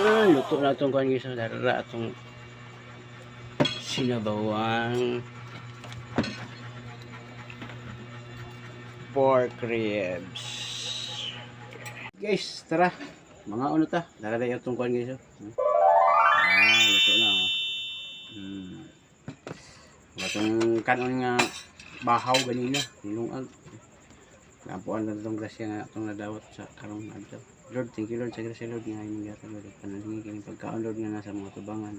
Luto na itong kuhan guys. Dara itong sinabawang pork ribs. Guys, tara. Mga ano ta. Dara na itong kuhan guys. Luto na. Itong kanon nga bahaw ganina. Nilungan. Napuan na itong grasya nga itong nadawat sa karong adto. Lord, thank you Lord sa grasya Lord nga inyong gata Lord. Panalingi kini pagkaon Lord nga nasa mga tubangan.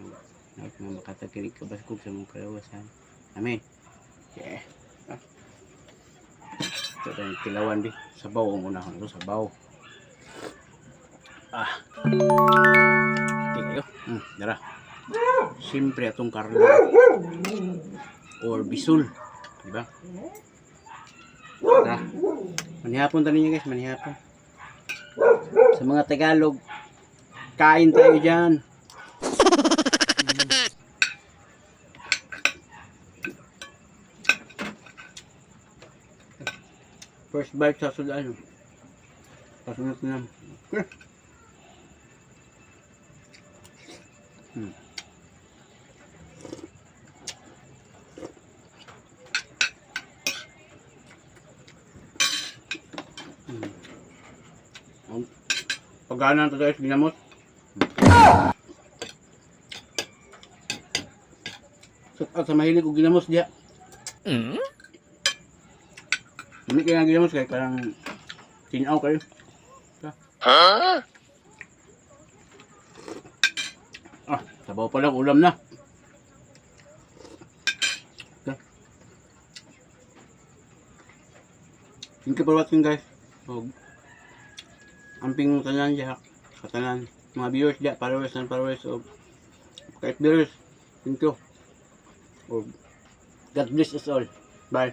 Nga makatakinig kabaskog sa mga kalawasan. Amen. Yeah. Ito tayong kilawan di. Sabaw ang unahon ito. Sabaw. Okay kayo. Dara. Siyempre itong karlo. Or bisul. Diba? Dara. Manihapon tayo niya guys. Manihapon. Sa mga Tagalog, kain tayo dyan. First bite sa sudan. Pasunod na. Okay. Pagana ito guys, ginamot. At sa mahilig ko ginamos diya. Hindi kaya ginamos kayo, parang tinaw kayo. Sabaw pa lang, ulam na. Thank you for watching guys. Amping tanan diya, katanan mga viewers diya, followers and followers of kahit viewers. Thank you. God bless us all. Bye.